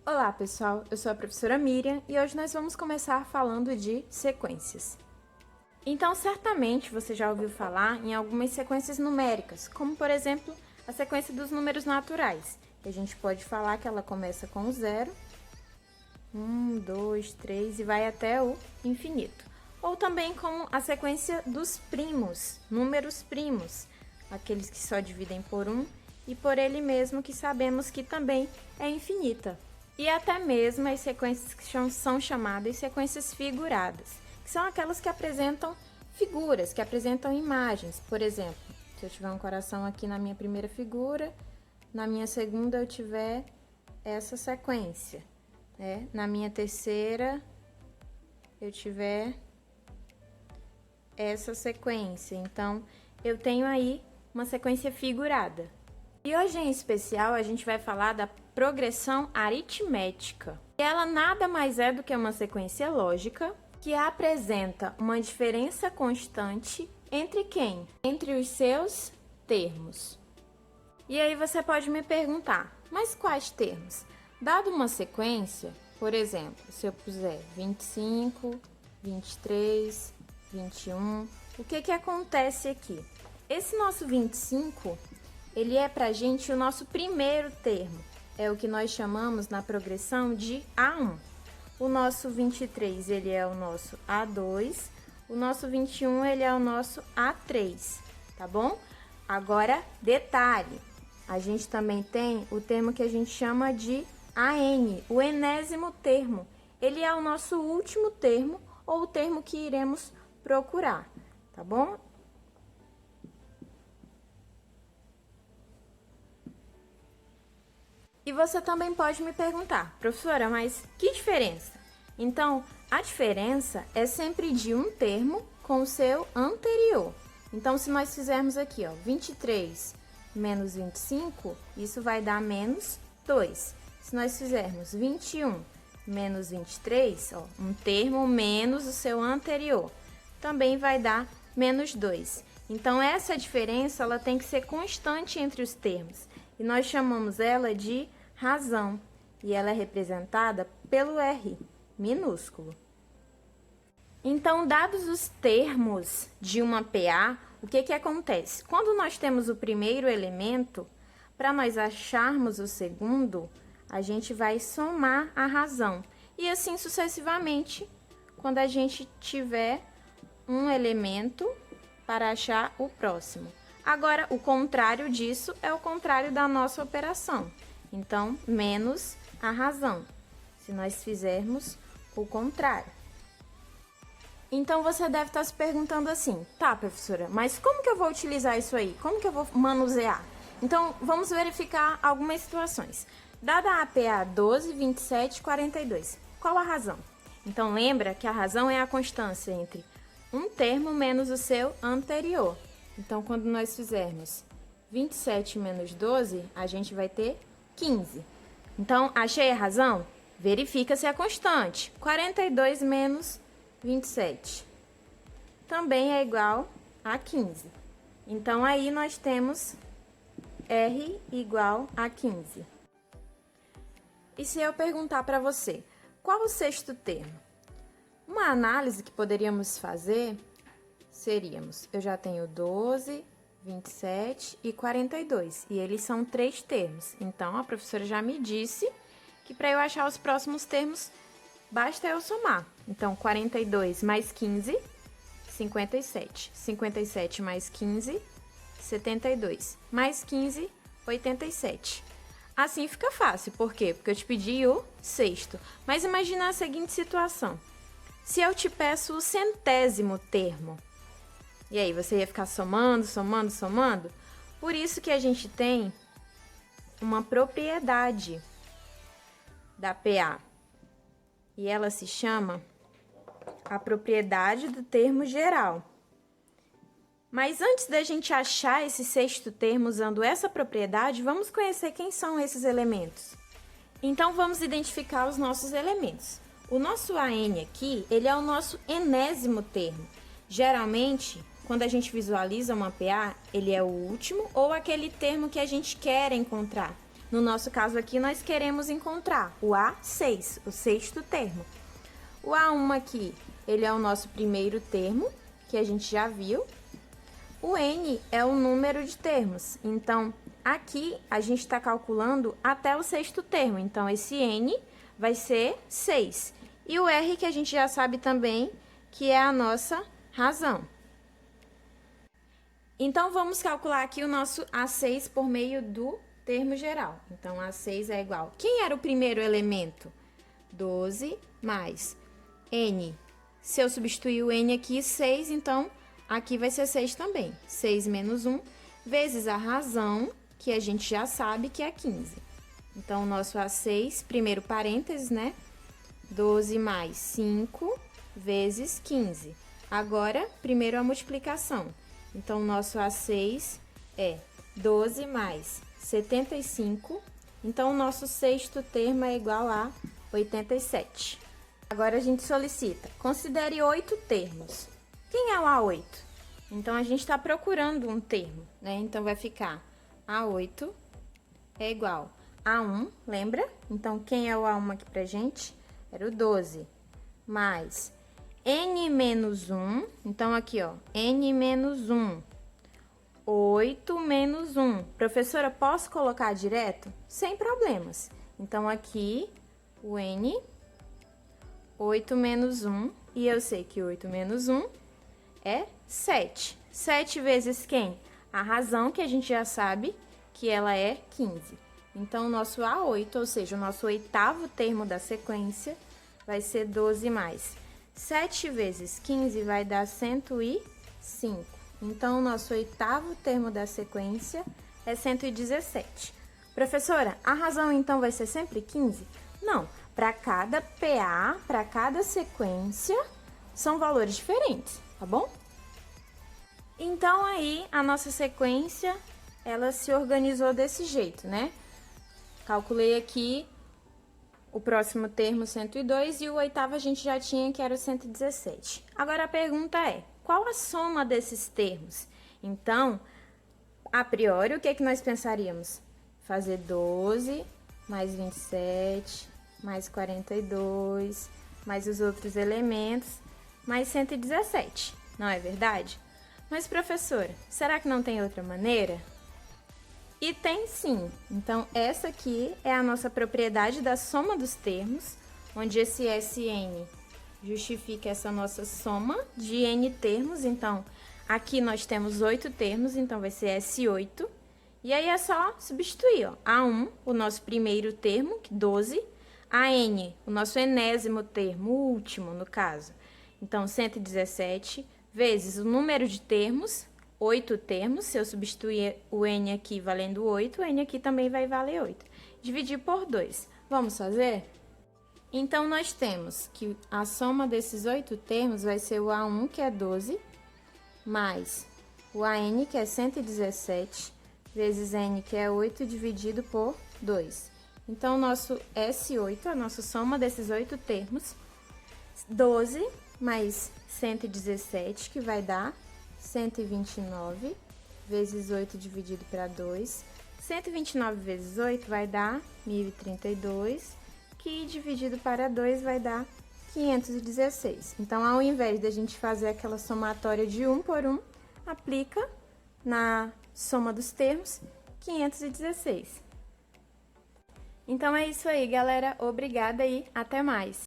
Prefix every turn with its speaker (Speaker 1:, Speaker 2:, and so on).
Speaker 1: Olá pessoal, eu sou a professora Miriam e hoje nós vamos começar falando de sequências. Então, certamente você já ouviu falar em algumas sequências numéricas, como por exemplo, a sequência dos números naturais. A gente pode falar que ela começa com o zero, 1, 2, 3 e vai até o infinito. Ou também como a sequência dos primos, números primos, aqueles que só dividem por 1 e por ele mesmo que sabemos que também é infinita. E até mesmo as sequências que são chamadas sequências figuradas, que são aquelas que apresentam figuras, que apresentam imagens. Por exemplo, se eu tiver um coração aqui na minha primeira figura, na minha segunda eu tiver essa sequência, né? Na minha terceira eu tiver essa sequência. Então, eu tenho aí uma sequência figurada. E hoje em especial a gente vai falar da progressão aritmética. Ela nada mais é do que uma sequência lógica que apresenta uma diferença constante entre quem? Entre os seus termos. E aí você pode me perguntar, mas quais termos? Dado uma sequência, por exemplo, se eu puser 25, 23, 21, o que acontece aqui? Esse nosso 25, ele é pra gente o nosso primeiro termo. É o que nós chamamos na progressão de A1. O nosso 23, ele é o nosso A2. O nosso 21, ele é o nosso A3, tá bom? Agora, detalhe, a gente também tem o termo que a gente chama de AN, o enésimo termo. Ele é o nosso último termo ou o termo que iremos procurar, tá bom? E você também pode me perguntar, professora, mas que diferença? Então, a diferença é sempre de um termo com o seu anterior. Então, se nós fizermos aqui, ó, 23 menos 25, isso vai dar menos 2. Se nós fizermos 21 menos 23, ó, um termo menos o seu anterior, também vai dar menos 2. Então, essa diferença ela tem que ser constante entre os termos. E nós chamamos ela de razão, e ela é representada pelo R minúsculo. Então, dados os termos de uma PA, o que acontece? Quando nós temos o primeiro elemento, para nós acharmos o segundo, a gente vai somar a razão. E assim sucessivamente, quando a gente tiver um elemento para achar o próximo. Agora, o contrário disso é o contrário da nossa operação. Então, menos a razão, se nós fizermos o contrário. Então, você deve estar se perguntando assim, tá, professora, mas como que eu vou utilizar isso aí? Como que eu vou manusear? Então, vamos verificar algumas situações. Dada a APA 12, 27 e 42, qual a razão? Então, lembra que a razão é a constância entre um termo menos o seu anterior. Então, quando nós fizermos 27 menos 12, a gente vai ter 15. Então, achei a razão? Verifica se é constante. 42 menos 27 também é igual a 15. Então, aí nós temos R igual a 15. E se eu perguntar para você, qual o sexto termo? Uma análise que poderíamos fazer seríamos, eu já tenho 12, 27 e 42, e eles são 3 termos. Então, a professora já me disse que para eu achar os próximos termos, basta eu somar. Então, 42 mais 15, 57. 57 mais 15, 72. Mais 15, 87. Assim fica fácil, por quê? Porque eu te pedi o sexto. Mas imagina a seguinte situação. Se eu te peço o centésimo termo, e aí você ia ficar somando, somando, somando? Por isso que a gente tem uma propriedade da PA. E ela se chama a propriedade do termo geral. Mas antes da gente achar esse sexto termo usando essa propriedade, vamos conhecer quem são esses elementos. Então, vamos identificar os nossos elementos. O nosso AN aqui, ele é o nosso enésimo termo. Geralmente, quando a gente visualiza uma PA, ele é o último ou aquele termo que a gente quer encontrar. No nosso caso aqui, nós queremos encontrar o A6, o sexto termo. O A1 aqui, ele é o nosso primeiro termo, que a gente já viu. O N é o número de termos, então, aqui a gente está calculando até o sexto termo, então, esse N vai ser 6. E o R que a gente já sabe também, que é a nossa razão. Então, vamos calcular aqui o nosso A6 por meio do termo geral. Então, A6 é igual... Quem era o primeiro elemento? 12 mais N. Se eu substituir o N aqui, 6, então, aqui vai ser 6 também. 6 menos 1, vezes a razão, que a gente já sabe que é 15. Então, o nosso A6, primeiro parênteses, né? 12 mais 5 vezes 15. Agora, primeiro a multiplicação. Então, o nosso A6 é 12 mais 75. Então, o nosso sexto termo é igual a 87. Agora, a gente solicita, considere 8 termos. Quem é o A8? Então, a gente está procurando um termo, né? Então, vai ficar A8 é igual a 1, lembra? Então, quem é o A1 aqui pra gente? Era o 12, mais N menos 1, então aqui, ó, N menos 1, 8 menos 1. Professora, posso colocar direto? Sem problemas. Então, aqui, o N, 8 menos 1, e eu sei que 8 menos 1 é 7. 7 vezes quem? A razão, que a gente já sabe que ela é 15. Então, o nosso A8, ou seja, o nosso oitavo termo da sequência, vai ser 12 mais 7 vezes 15 vai dar 105. Então, o nosso oitavo termo da sequência é 117. Professora, a razão então vai ser sempre 15? Não, para cada PA, para cada sequência, são valores diferentes, tá bom? Então, aí, a nossa sequência, ela se organizou desse jeito, né? Calculei aqui o próximo termo, 102, e o oitavo a gente já tinha, que era o 117. Agora, a pergunta é, qual a soma desses termos? Então, a priori, o que é que nós pensaríamos? Fazer 12, mais 27, mais 42, mais os outros elementos, mais 117, não é verdade? Mas, professora, será que não tem outra maneira? E tem sim. Então, essa aqui é a nossa propriedade da soma dos termos, onde esse Sn justifica essa nossa soma de n termos. Então, aqui nós temos 8 termos, então vai ser S8. E aí é só substituir, ó. A1, o nosso primeiro termo, 12. A n, o nosso enésimo termo, o último, no caso. Então, 117, vezes o número de termos, 8 termos, se eu substituir o n aqui valendo 8, o n aqui também vai valer 8. Dividir por 2. Vamos fazer? Então, nós temos que a soma desses 8 termos vai ser o A1, que é 12, mais o AN, que é 117, vezes N, que é 8, dividido por 2. Então, o nosso S8, a nossa soma desses 8 termos, 12 mais 117, que vai dar 129, vezes 8 dividido para 2. 129 vezes 8 vai dar 1032, que dividido para 2 vai dar 516. Então, ao invés de a gente fazer aquela somatória de 1 por 1, aplica na soma dos termos 516. Então, é isso aí, galera. Obrigada e até mais!